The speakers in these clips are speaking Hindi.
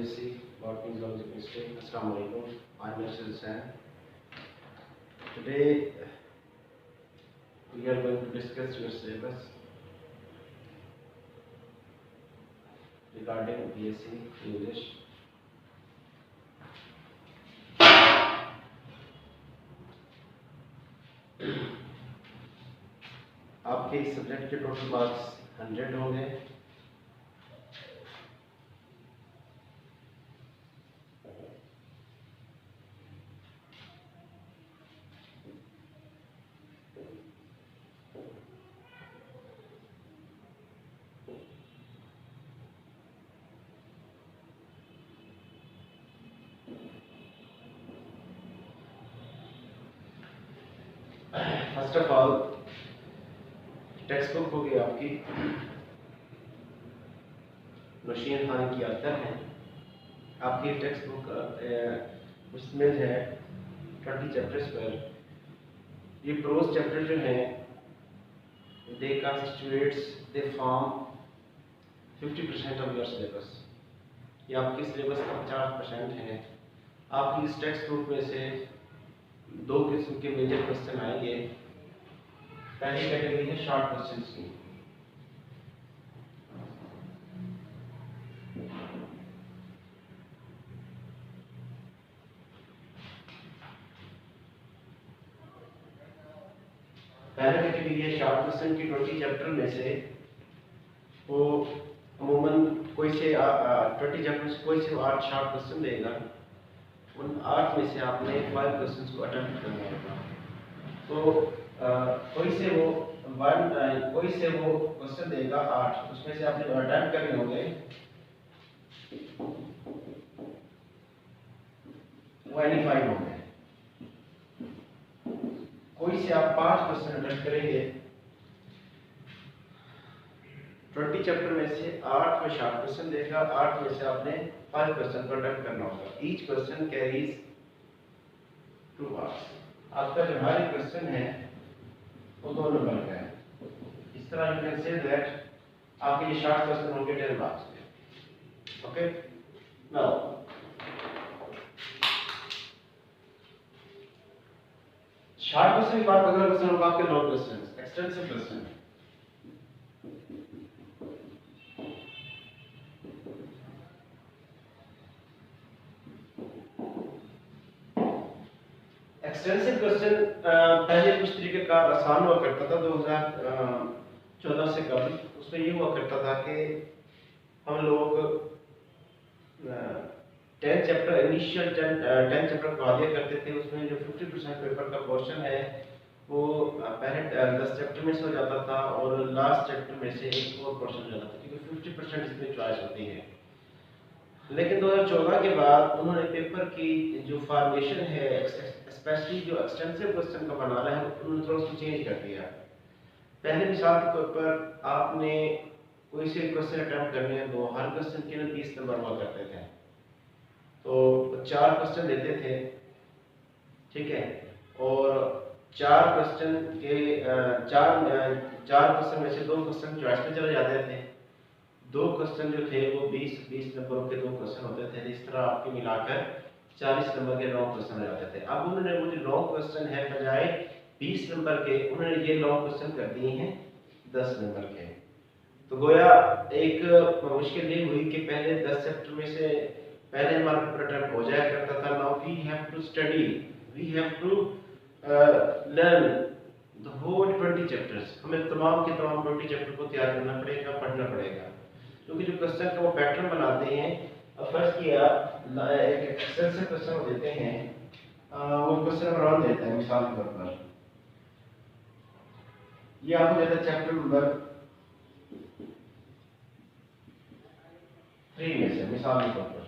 BSc Botany Zoology Chemistry. Assalamu alaikum. I'm Mr. Hussain. Today we are going to discuss your syllabus regarding BSc English. आपके इस सब्जेक्ट के टोटल मार्क्स 100 होंगे। First of all text book होगी आपकी नौशीन खान की अख्तर है। आपकी टेक्स्ट बुक मुश्तमिल है 20 चैप्टर्स पर। ये प्रोज चैप्टर जो हैं they constitutes the form 50% of your syllabus. ये आपके सिलेबस का 50% है। आपकी इस टेक्स्ट बुक में से दो किस्म के मेजर क्वेश्चन आएंगे। पहली कैटेगरी है शॉर्ट क्वेश्चंस की। पहली कैटेगरी है शॉर्ट क्वेश्चन की। 20 चैप्टर में से वो अमूमन कोई से 20 चैप्टर से कोई से 8 शॉर्ट क्वेश्चन देगा। उन 8 में से आपने 5 क्वेश्चंस को अटेम्प्ट करना होगा। तो कोई से वो क्वेश्चन देगा 8, उसमें से आपने अटेम्प्ट करने होंगे 25 होंगे। कोई से आप 5 क्वेश्चन अटेम्प्ट करेंगे। 20 चैप्टर में से 8 में शॉर्ट क्वेश्चन देगा, 8 में से आपने 5 क्वेश्चन को अटेम्प्ट करना होगा। Each question carries 2 marks. आपका जो हर एक क्वेश्चन है वो 2 नंबर का है। इस तरह यू कैन से दैट आपके ये शॉर्ट क्वेश्चन होंगे 10 मार्क्स के। ओके, नाउ शॉर्ट क्वेश्चन के बाद अगला क्वेश्चन होगा आपके long question, extensive question. Extensive question पहले कुछ तरीके का आसान हुआ करता था 2014 से कबल। उसमें ये हुआ करता था कि हम लोग 10 चैप्टर इनिशियल 10 चैप्टर करवा दिया करते थे। उसमें जो 50% पेपर का पोर्शन है वो पहले 10 चैप्टर में से हो जाता था और लास्ट चैप्टर में से एक और पोर्शन हो जाता था, क्योंकि 50% इसमें चॉइस होती है। लेकिन 2014 के बाद उन्होंने पेपर की जो फॉर्मेशन है, स्पेशली जो एक्सटेंसिव क्वेश्चन का बना रहा है, उन्होंने थोड़ा सा चेंज कर दिया। पहले मिसाल के तौर पर आपने कोई से क्वेश्चन अटेम्प्ट करने हैं तो हर क्वेश्चन के लिए 20 नंबर हुआ करते थे। तो 4 क्वेश्चन देते थे, ठीक है, और 4 क्वेश्चन में से 2 क्वेश्चन चॉइस में चले जाते थे। 2 क्वेश्चन जो थे वो 20 नंबर के 2 क्वेश्चन होते थे। इस तरह आपके मिलाकर 40 नंबर के लॉन्ग क्वेश्चन आ जाते थे। अब उन्होंने वो जो लॉन्ग क्वेश्चन है बजाय 20 नंबर के, उन्होंने ये लॉन्ग क्वेश्चन कर दिए हैं 10 नंबर के। तो गोया एक मुश्किल ये हुई कि पहले 10 चैप्टर में से पहले हमारा पेपर अटेम्प्ट हो जाया करता था। Now we have to study, we have to learn the whole 20 chapters. हमें तमाम के तमाम 20 चैप्टर को तैयार करना पड़ेगा, पढ़ना पड़ेगा, क्योंकि जो क्वेश्चन का वो पैटर्न बनाते हैं। अब फर्स्ट किया एक एक्सटेंसिव क्वेश्चन देते हैं, वो क्वेश्चन राउंड देते हैं। मिसाल के तौर पर ये आपको देता है चैप्टर नंबर 3 में से, मिसाल के तौर पर।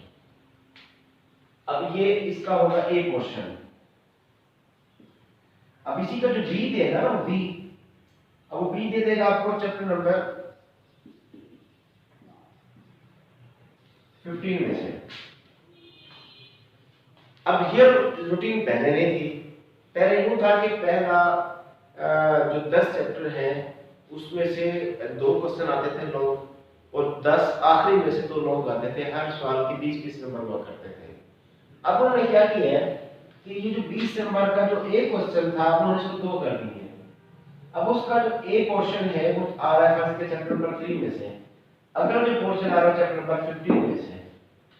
अब ये इसका होगा ए पोर्शन। अब इसी का जो बी देगा ना, बी, अब वो बी दे देगा आपको चैप्टर नंबर 15 में से। अब ये रूटीन पहले नहीं थी। पहले यूं था कि पहला जो 10 चैप्टर हैं उसमें से 2 क्वेश्चन आते थे लॉन्ग, और 10 आखिरी में से 2 लोग आते थे, हर सवाल के 20-20 नंबर हुआ करते थे। अब उन्होंने क्या किया है कि ये जो 20 नंबर का जो एक क्वेश्चन था उन्होंने इसको 2 कर दिए। अब उसका जो ए पोर्शन है वो आ रहा है फर्स्ट के चैप्टर नंबर 3 में से, अगला जो पोर्शन आ रहा है चैप्टर नंबर 15 में से।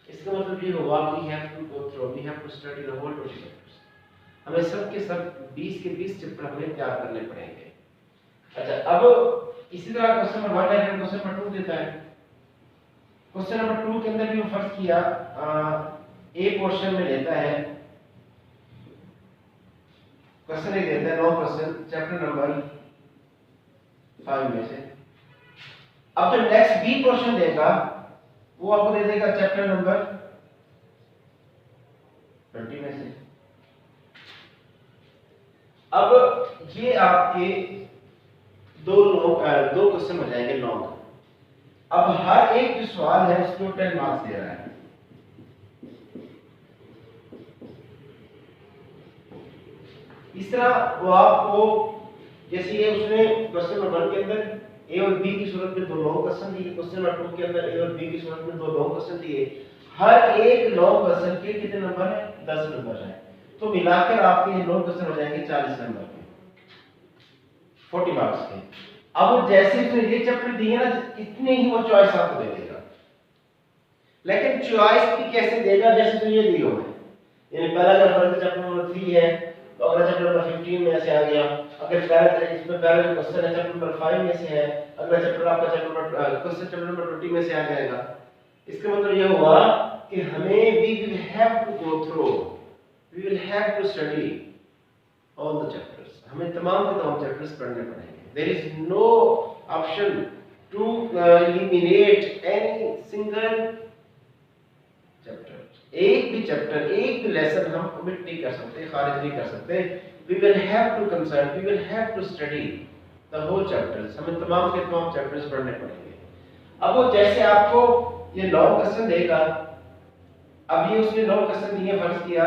इसका मतलब ये हुआ we have to go through, we have to study the whole 20 chapters. हमें सब के सब 20 के 20 चैप्टर हमें तैयार करने पड़ेंगे। अच्छा, अब इसी तरह क्वेश्चन नंबर 1 है, क्वेश्चन नंबर 2 देता है। क्वेश्चन नंबर 2 के अंदर भी फर्स्ट किया ए पोर्शन में लेता है, क्वेश्चन एक देता है 9 क्वेश्चन चैप्टर नंबर 5 में से। अब जो नेक्स्ट बी पोर्शन देगा वो आपको दे देगा चैप्टर नंबर 20 में से। अब ये आपके दो क्वेश्चन हो जाएंगे लॉन्ग। अब हर एक जो सवाल है उसको 10 मार्क्स दे रहा है। इस तरह वो आपको जैसे ये उसने क्वेश्चन नंबर 1 के अंदर ए और बी की सूरत में 2 लॉन्ग क्वेश्चन दिए, क्वेश्चन नंबर 2 के अंदर ए और बी की सूरत में 2 लॉन्ग क्वेश्चन दिए। हर एक लॉन्ग क्वेश्चन के कितने नंबर है? 10 नंबर है। तो मिलाकर आपके ये लॉन्ग क्वेश्चन हो जाएंगे 40 नंबर के, 40 मार्क्स के। अब जैसे उसने ये चैप्टर दिए ना, इतने ही वो चॉइस आपको दे देगा। लेकिन चॉइस भी कैसे देगा? जैसे तो ये दिए हुए हैं, यानी पहला अगर चैप्टर नंबर 3 है तो अगला चैप्टर नंबर 15 में से आ गया। अगर पहला जो क्वेश्चन है चैप्टर नंबर 5 में से है, अगला चैप्टर आपका क्वेश्चन चैप्टर नंबर 20 में से आ जाएगा। इसका मतलब यह हुआ कि हमें we will have to go through, we will have to study all the chapters. हमें तमाम के तमाम चैप्टर्स पढ़ने पड़ेंगे। There is no option to eliminate any single chapter. एक भी चैप्टर, एक भी लेसन हम ओमिट नहीं कर सकते, खारिज नहीं कर सकते। We will have to concern, we will have to study the whole chapters. हमें तमाम के तमाम चैप्टर्स पढ़ने पड़ेंगे। अब वो जैसे आपको ये लॉन्ग क्वेश्चन देगा, अब ये उसने लॉन्ग क्वेश्चन दिए, फर्स्ट किया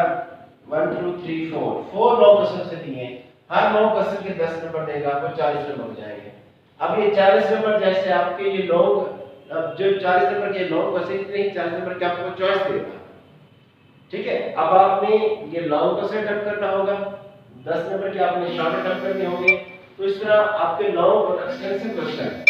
1 2 3 4 लॉन्ग क्वेश्चन से दिए। हर लॉन्ग क्वेश्चन के 10 नंबर देगा, वो 40 नंबर हो जाएंगे। अब ये 40 नंबर जैसे आपके ये लॉन्ग, अब जो 40 नंबर के लॉन्ग क्वेश्चन, इतने ही 40 नंबर के आपको चॉइस देगा। ठीक है, अब आपने ये लॉन्ग क्वेश्चन अटेम्प्ट करना होगा, 10 नंबर के आपने शॉर्ट अटेम्प्ट करने होंगे। तो इस तरह आपके लॉन्ग और एक्सटेंसिव क्वेश्चन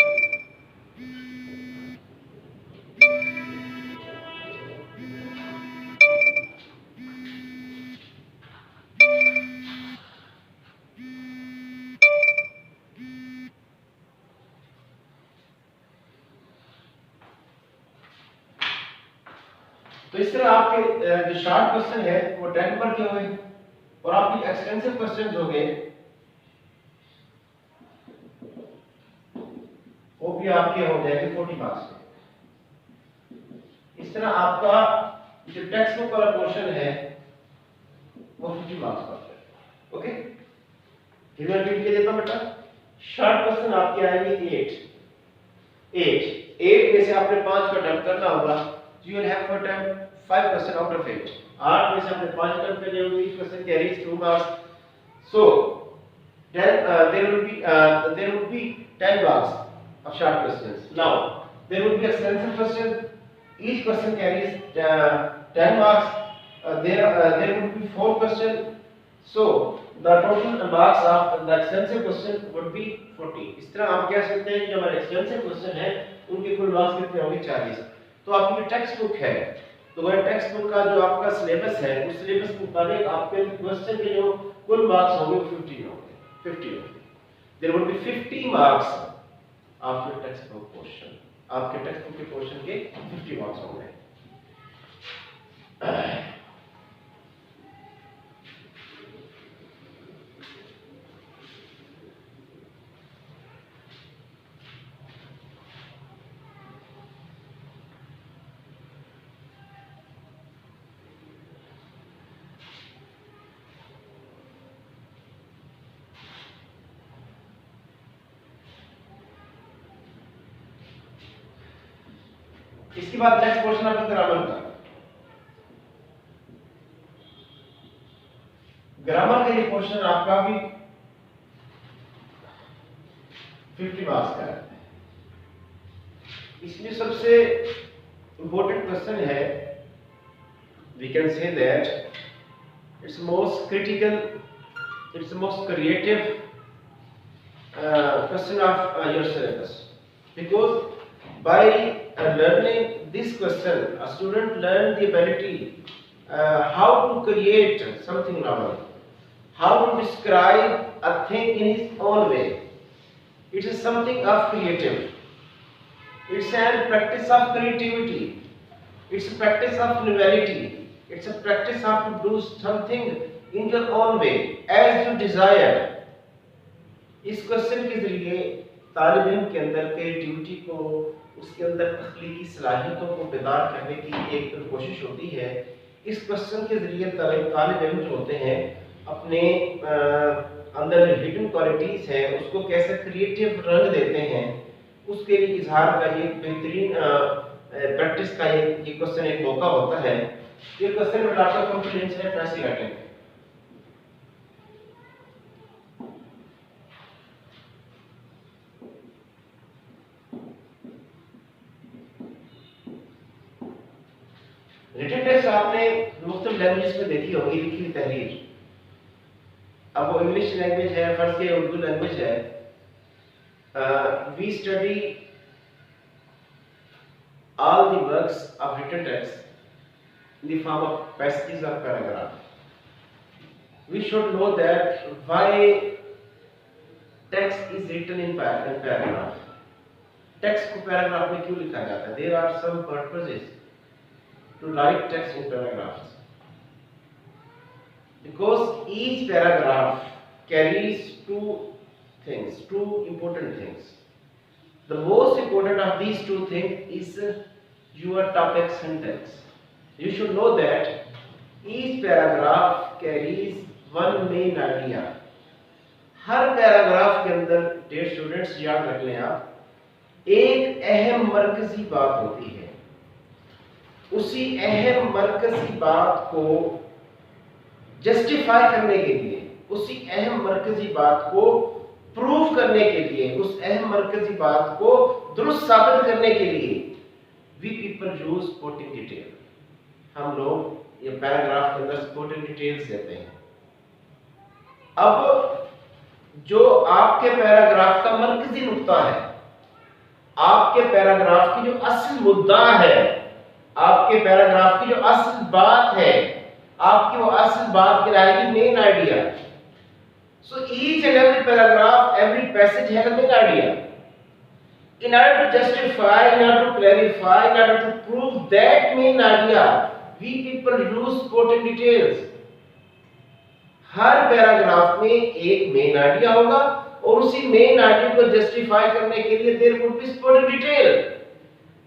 तो इस तरह आपके जो शॉर्ट क्वेश्चन है वो 10 नंबर के हुए और आपके एक्सटेंसिव क्वेश्चंस हो गए वो भी आपके हो जाएंगे 40 मार्क्स के। इस तरह आपका जो टेक्स्ट बुक वाला पोर्शन है वो 50 मार्क्स का है। ओके, फिर मैं रिपीट कर देता हूं बेटा। शॉर्ट क्वेश्चन आपके आएंगे 8 में से आपने 5 का अटेम्प्ट करना होगा। You will have to attempt 5 questions out of 8. 8 में से आपने 5 अटेम्प्ट करने होंगे, each question carries 2 marks. So then there will be 10 marks of short questions. Now there will be extensive question. Each question carries 10 marks. There will be 4 questions. So the total marks of the extensive question would be 40. इस तरह आप कह सकते हैं कि हमारे extensive question है उनके कुल मार्क्स कितने होंगे? 40। तो आपकी जो टेक्स्ट बुक है, तो वह टेक्स्ट बुक का जो आपका सिलेबस है, उस सिलेबस के मुताबिक आपके क्वेश्चन के जो कुल मार्क्स होंगे वो 50 होंगे। There will be 50 marks of your text book portion. आपके टेक्स्ट बुक के पोर्शन के 50 मार्क्स होंगे। इसके बाद नेक्स्ट पोर्शन आपका ग्रामर का। ग्रामर का ये पोर्शन आपका भी 50 मार्क्स का है। इसमें सबसे इम्पोर्टेंट क्वेश्चन है, we can say that it's most critical, it's most creative question of your syllabus, because by learning this question a student learn the ability how to create something novel, how to describe a thing in his own way. It is something of creative, it's a practice of creativity, it's a practice of novelty, it's a practice of to do something in your own way as you desire. इस क्वेश्चन के जरिए तालिब इल्म के अंदर क्रिएटिविटी को, उसके अंदर तख्लीकी सलाहियतों को बेदार करने की एक कोशिश होती है। इस क्वेश्चन के जरिए तालिब इल्म जो होते हैं अपने अंदर जो हिडन क्वालिटीज है उसको कैसे क्रिएटिव रंग देते हैं, उसके लिए इजहार का ये बेहतरीन प्रैक्टिस का ये क्वेश्चन एक मौका होता है। ये क्वेश्चन में आपका कॉन्फिडेंस है पैसिव अटेंट। रिटन टेक्स्ट आपने मुख्तलिफ लैंग्वेजेस में देखी होगी, लिखी हुई तहरीर। अब वो इंग्लिश लैंग्वेज है, फर्स्ट के उर्दू लैंग्वेज है। We study all the works of written text in the form of passages or paragraph. We should know that why text is written in paragraph. Text को paragraph में क्यों लिखा जाता है? There are some purposes to write text in paragraphs. Because each paragraph carries two things, two important things. The most important of these two things is your topic syntax. You should know that each paragraph carries one main idea. Her paragraph के अंदर dear students याद रख लें आप, एक अहम मरकजी बात होती है। उसी अहम मरकजी बात को जस्टिफाई करने के लिए, उसी अहम मरकजी बात को प्रूफ करने के लिए, उस अहम मरकजी बात को दुरुस्त साबित करने के लिए we people use supporting detail. हम लोग ये पैराग्राफ के अंदर सपोर्टिंग डिटेल्स देते हैं। अब जो आपके पैराग्राफ का मरकजी नुक्ता है, आपके पैराग्राफ की जो असल मुद्दा है, आपके पैराग्राफ की जो असल बात है, आपकी वो असल बात कहलाएगी main idea. So each and every paragraph, every passage has a main idea. In order to justify, in order to clarify, in order to prove that main idea, we people use supporting details. Her paragraph में एक मेन आइडिया होगा और उसी मेन आइडिया को जस्टिफाई करने के लिए there would be supporting detail.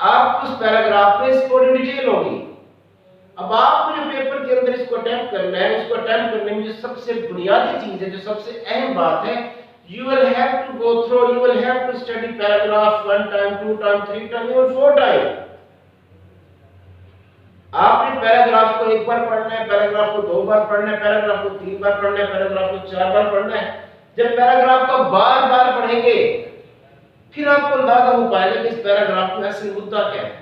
आप उस पैराग्राफ में supporting detail होगी। अब आपको जो पेपर के अंदर इसको अटेम्प्ट करना है, उसको अटेम्प्ट करने में जो सबसे बुनियादी चीज है, जो सबसे अहम बात है, you will have to go through, you will have to study paragraph 1 time, 2 time, 3 time, even 4 time. आपने पैराग्राफ को एक बार पढ़ना है, पैराग्राफ को 2 बार पढ़ना है, पैराग्राफ को 3 बार पढ़ना है, पैराग्राफ को 4 बार पढ़ना है। जब पैराग्राफ को बार-बार पढ़ेंगे, फिर आपको अंदाजा हो पाएगा कि इस पैराग्राफ में असल मुद्दा क्या है।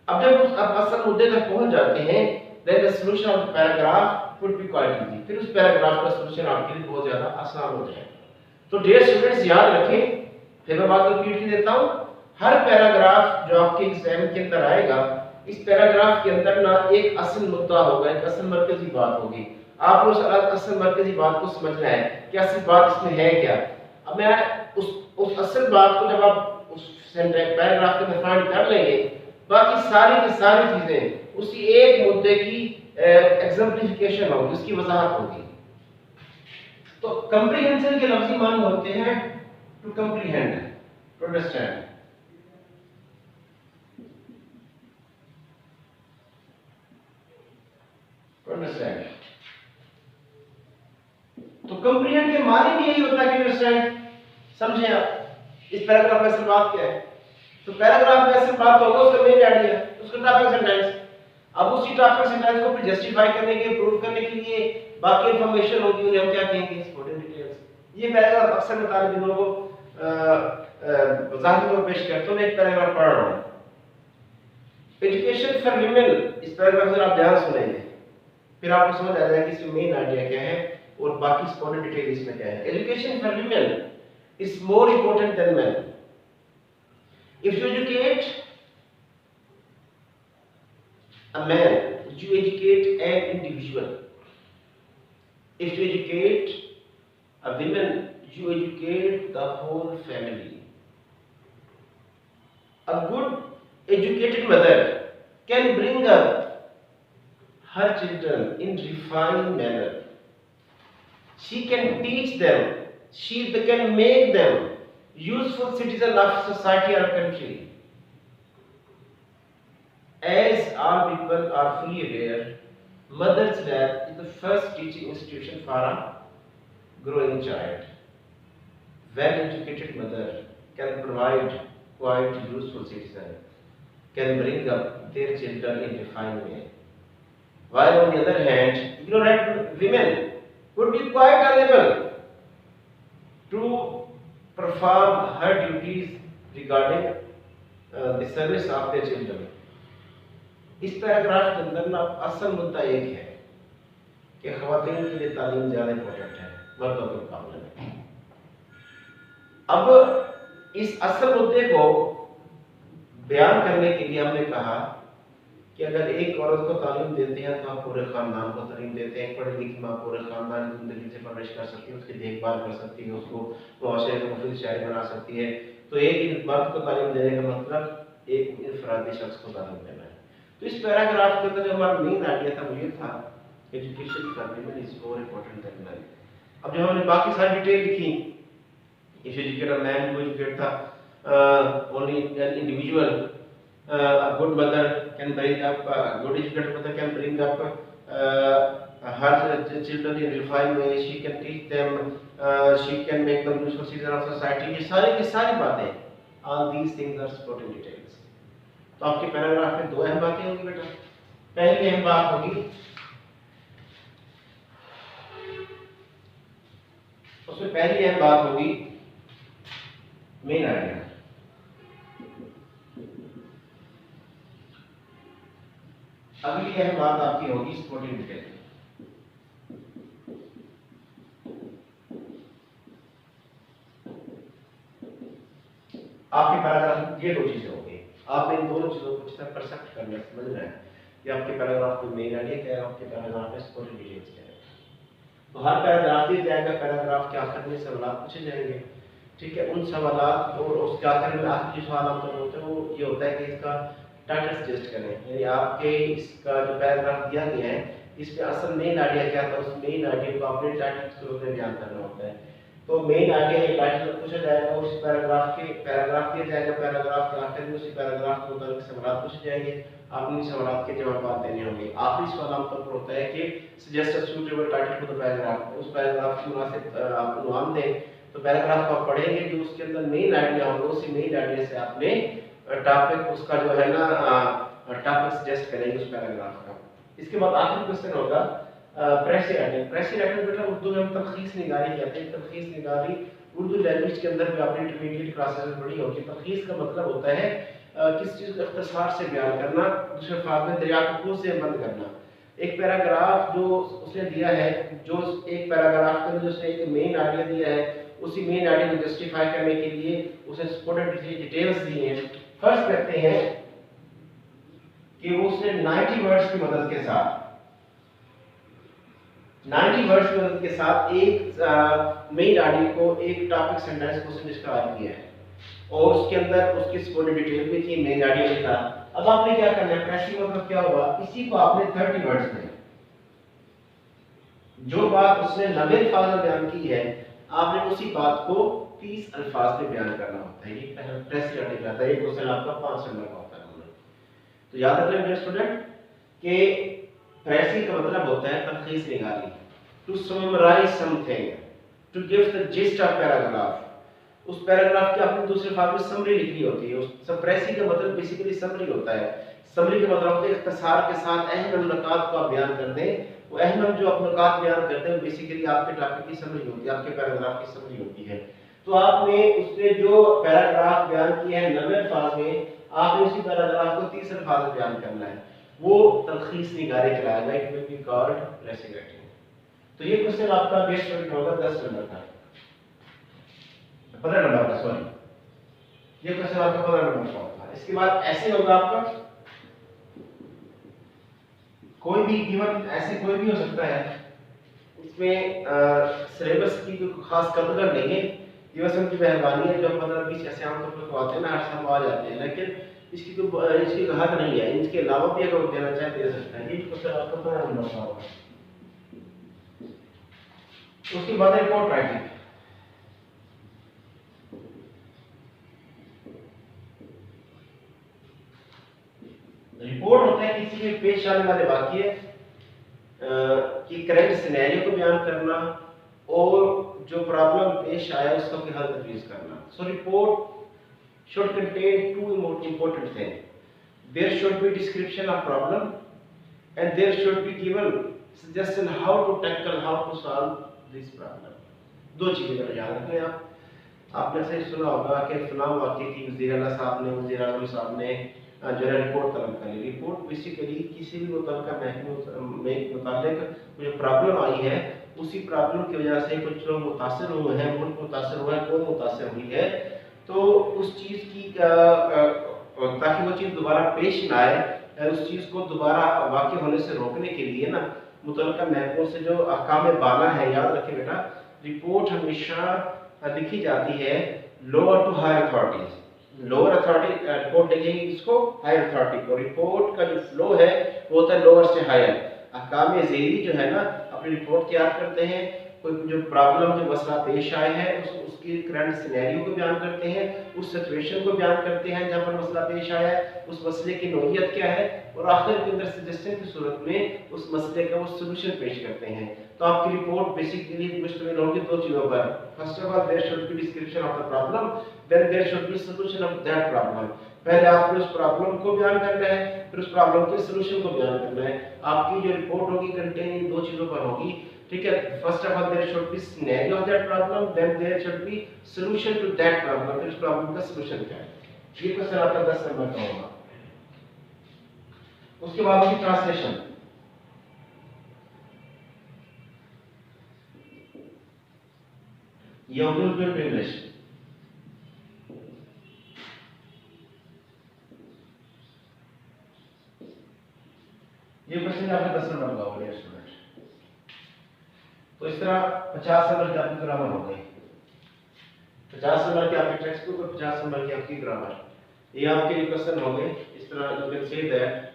अब जब उस असल मुद्दे तक पहुंच जाते हैं, then the solution of the paragraph would be quite easy. फिर उस पैराग्राफ का सॉल्यूशन आपके लिए बहुत ज्यादा आसान हो जाएगा। तो डियर स्टूडेंट्स याद रखें, फिर मैं बात रिपीट कर देता हूं, हर पैराग्राफ जो आपके एग्जाम के अंदर आएगा, इस पैराग्राफ के अंदर ना एक असल मुद्दा होगा, एक असल मरकजी बात होगी। आपको उस असल मरकजी बात को समझना है कि असल बात इसमें है क्या। अब मैं उस असल बात को जब आप उस पैराग्राफ के अंदर फाइंड कर लेंगे, बाकी सारी की सारी चीजें उसी एक मुद्दे की एग्जाम्पलिफिकेशन होगी, उसकी वजाहत होगी। तो कंप्रीहेंशन के लफ्जी माने होते हैं to comprehend, to understand. Understand तो कंप्रीहेंड के माने भी यही होता है कि अंडरस्टैंड, समझे आप। इस पैराग्राफ में असल बात क्या है, तो पैराग्राफ में असल बात होगा उसका मेन आइडिया, उसका टॉपिक सेंटेंस। अब उसी टॉपिक सेंटेंस को फिर जस्टिफाई करने के, प्रूव करने के लिए बाकी इंफॉर्मेशन होगी, उन्हें हम क्या कहेंगे, सपोर्टिंग डिटेल्स। ये पैराग्राफ अक्सर तालिब इल्मों को वजाहत में पेश करता हूँ, एक पैराग्राफ पढ़ रहा हूँ। एजुकेशन फॉर विमेन, इस पैराग्राफ में आप ध्यान सुनेंगे, फिर आपको समझ आ जाएगा कि इसमें मेन आइडिया क्या है और बाकी स्पॉन्टेड डिटेल इसमें क्या है। Education for women is more important than men. If you educate a man, you educate an individual. If you educate a woman, you educate the whole family. A good educated mother can bring up her children in refined manner. She can teach them, she can make them useful citizens of society or country. As all people are fully aware, mother's lab is the first teaching institution for a growing child. Well-educated mother can provide quite useful citizen, can bring up their children in refined way. While on the other hand, ignorant women would be quite unable to perform her duties regarding the service of their children. इस पैराग्राफ के अंदर ना असल मुद्दा एक है कि ख़वातीन के लिए तालीम ज़्यादा इम्पोर्टेंट है मर्दों के मुकाबले में। अब इस असल मुद्दे को बयान करने के लिए हमने कहा कि अगर एक औरत को तालीम देते हैं तो आप पूरे ख़ानदान को तालीम देते हैं। पढ़ी लिखी माँ पूरे ख़ानदान की ज़िंदगी से परवरिश कर सकती है, उसकी देखभाल कर सकती है, उसको मुआशरे में मुफीद शायरी बना सकती है। तो एक मर्द को तालीम देने का मतलब एक इनफरादी शख्स को तालीम देना है। तो इस पैराग्राफ के अंदर जो हमारा मेन आइडिया था वो ये था, education for women is more important than men. अब जब हमने बाकी सारी डिटेल लिखी, if you educate a man, वो एजुकेट था only an individual, a good mother can bring up, good educated mother can bring up her children in refined way, she can teach them, she can make them useful citizen of society. ये सारी की सारी बातें, all these things are supporting details. तो आपके पैराग्राफ में दो अहम बातें होंगी बेटा। पहली अहम बात होगी, उसमें पहली अहम बात होगी मेन आइडिया। अगली अहम बात आपकी होगी सपोर्टिंग डिटेल। आपके पैराग्राफ ये दो चीजें होंगी, आपने इन दोनों चीजों को जितना परसेप्ट करना है, समझना है कि आपके पैराग्राफ में मेन आइडिया क्या है, आपके पैराग्राफ में सपोर्टिंग डिटेल्स क्या है। तो हर पैराग्राफ दिया जाएगा, पैराग्राफ के आखिर में सवाल पूछे जाएंगे, ठीक है। उन सवालात और उसके आखिर में आखिरी जो सवाल आमतौर होते हैं वो ये होता है कि इसका टाइटल सजेस्ट करें, यानी आपके इसका जो पैराग्राफ दिया गया है इसमें असल मेन आइडिया क्या था, उस मेन आइडिया को अपने टाइटल के रूप में बयान करना होता है। तो मेन आइडिया ये टाइटल पूछा जाएगा, उस पैराग्राफ दिया जाएगा, पैराग्राफ के आखिर में उसी पैराग्राफ के मुताबिक सवाल पूछे जाएंगे, आपने सवाल के जवाब देने होंगे। आखिरी सवाल आमतौर पर होता है कि suggest a suitable title for the paragraph, उस पैराग्राफ के मुनासिब आप उन्वान दें। तो पैराग्राफ को आप पढ़ेंगे जो उसके अंदर मेन आइडिया होगा, उसी मेन आइडिया से आपने टॉपिक उसका जो है ना टॉपिक सजेस्ट करेंगे उस पैराग्राफ का। इसके बाद आखिरी क्वेश्चन होगा प्रेसी राइटिंग। प्रेसी राइटिंग बेटा उर्दू में हम तलखीस निगारी कहते हैं। तलखीस निगारी उर्दू लैंग्वेज के अंदर भी आपने इंटरमीडिएट क्लासेस में पढ़ी होगी। तलखीस का मतलब होता है किस चीज को इख्तिसार से बयान करना, दूसरे अल्फाज में दरिया को खून से बंद करना। एक पैराग्राफ जो उसने दिया है, जो एक पैराग्राफ के अंदर उसने एक मेन आइडिया दिया है, उसी मेन आइडिया को जस्टिफाई करने के लिए उसने सपोर्टेड डिटेल्स दी हैं। फर्स्ट करते हैं कि वो उसने 90 वर्ड्स की मदद के साथ 90 वर्ड्स की मदद के साथ एक मेन आइडिया को, एक टॉपिक सेंटेंस को उसने डिस्क्राइब किया है और उसके अंदर उसकी सपोर्टेड डिटेल भी थी, मेन आइडिया भी था। अब आपने क्या करना है, प्रेसी मतलब क्या हुआ, इसी को आपने 30 वर्ड्स में, जो बात उसने 90 अल्फाज में बयान की है, आपने उसी बात को 30 अल्फाज में बयान करना होता है। ये प्रेसी राइटिंग आता है। ये क्वेश्चन आपका 5 नंबर का होता है। तो याद रखें मेरे स्टूडेंट कि प्रेसी का मतलब होता है तलखीस निगारी, to summarize something, to give the gist of paragraph. उस पैराग्राफ की आपने दूसरे अल्फाज में समरी लिखनी होती है। उस प्रेसी का मतलब बेसिकली समरी होता है। समरी का मतलब होता है इख्तिसार के साथ अहम नुकात को आप बयान कर दें। वो अहम जो आप नुकात बयान करते हैं बेसिकली आपके टॉपिक की समरी होती है, आपके पैराग्राफ की समरी होती है। तो आपने उसने जो पैराग्राफ बयान किया है 90 अल्फाज में, आपने उसी पैराग्राफ को 30 अल्फाज में बयान करना है, वो तलखीस निगारे चलाएगा, इट विल बी कॉल्ड रेसिटेटिंग। तो ये क्वेश्चन आपका बेस्ट स्टूडेंट होगा 10 नंबर का, 15 नंबर का, सॉरी, ये क्वेश्चन आपका 15 नंबर का होगा। इसके बाद ऐसे होगा आपका, कोई भी गिवन ऐसे कोई भी हो सकता है, इसमें सिलेबस की कोई खास कदर नहीं है, ये बस उनकी मेहरबानी है, जो 15-20 ऐसे आमतौर पर तो आते हैं ना, हर साल आ जाते हैं, लेकिन इसकी तो इसकी हक नहीं है, इसके अलावा भी अगर देना चाहे दे सकता है। ये क्वेश्चन आपको 15 नंबर का होगा। उसके बाद रिपोर्ट राइटिंग, रिपोर्ट होता है किसी में पेश आने वाले वाकये कि करंट सिनेरियो को बयान करना और जो प्रॉब्लम पेश आया उसका भी हल तजवीज़ करना। सो report should contain two important things. There should be description of problem and there should be given suggestion how to tackle, how to solve this problem. दो चीजें जरा याद रखें आप। आपने से सुना होगा कि फलां वाक़े की वज़ीर आला साहब ने, वज़ीर आज़म साहब ने जो है रिपोर्ट तलब कर ली। रिपोर्ट बेसिकली किसी भी मुतल्लिका महकमे में मुतालिक जो प्रॉब्लम आई है, उसी प्रॉब्लम की वजह से कुछ लोग मुतासिर हुए हैं, मुल्क मुतासिर हुआ है, कौम मुतासिर हुई है, तो उस चीज़ की ताकि वो चीज़ दोबारा पेश ना आए, उस चीज़ को दोबारा वाक़ई होने से रोकने के लिए ना मुतल्लिका महकमों से जो अहकाम बाला है, याद रखें बेटा, रिपोर्ट हमेशा लिखी जाती है lower to higher authorities. Lower authority report लिखेंगे किसको? हायर अथॉरिटी को। रिपोर्ट का जो फ्लो है वो होता है लोअर से हायर। अहकाम ज़ेरी जो है ना अपनी रिपोर्ट तैयार करते हैं, कोई जो प्रॉब्लम जो मसला पेश आए हैं उसकी करंट सिनेरियो को बयान करते हैं, उस सिचुएशन को बयान करते हैं जहाँ पर मसला पेश आया है, उस मसले की नौइयत क्या है, और आखिर के अंदर सजेशन की सूरत में उस मसले का वो सोल्यूशन पेश करते हैं। तो आपकी रिपोर्ट बेसिकली मुश्तमिल होगी दो चीज़ों पर। First of all there should be description of the problem, then there should be solution of that problem. पहले आपने उस प्रॉब्लम को बयान करना है, फिर उस प्रॉब्लम के सॉल्यूशन को बयान करना है। आपकी जो रिपोर्ट होगी कंटेन इन दो चीज़ों पर होगी, ठीक है। First of all there should be scenario of that problem, then there should be solution to that problem, फिर उस प्रॉब्लम का सॉल्यूशन क्या है। ये क्वेश्चन आपका 10 नंबर का होगा। उसके बाद की ट्रांसलेशन, ये होगी उर्दू टू इंग्लिश। ये क्वेश्चन आपका 10 नंबर का होगा स्टूडेंट। तो इस तरह 50 नंबर की आपकी ग्रामर हो गई, 50 नंबर की आपकी टेक्स्ट बुक और 50 नंबर की आपकी ग्रामर, ये आपके लिए क्वेश्चन हो गए। इस तरह यू कैन से दैट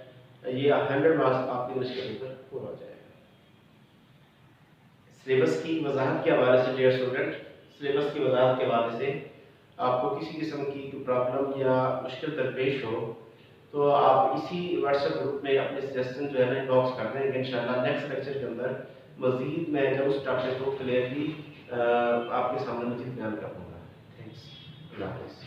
ये 100 मार्क्स आपके इंग्लिश के पेपर पूरा हो जाएगा। सिलेबस की वजाहत के हवाले से डियर स्टूडेंट, सिलेबस की वजाहत के हवाले से आपको किसी किस्म की प्रॉब्लम या मुश्किल दरपेश हो तो आप इसी व्हाट्सएप ग्रुप में अपने सजेशन जो है ना बॉक्स कर देंगे। इंशाल्लाह नेक्स्ट लेक्चर के अंदर मजीद मैं जब उस टॉपिक को क्लियरली आपके सामने मजीद बयान कर दूंगा। थैंक्स, अल्लाह हाफ़िज़।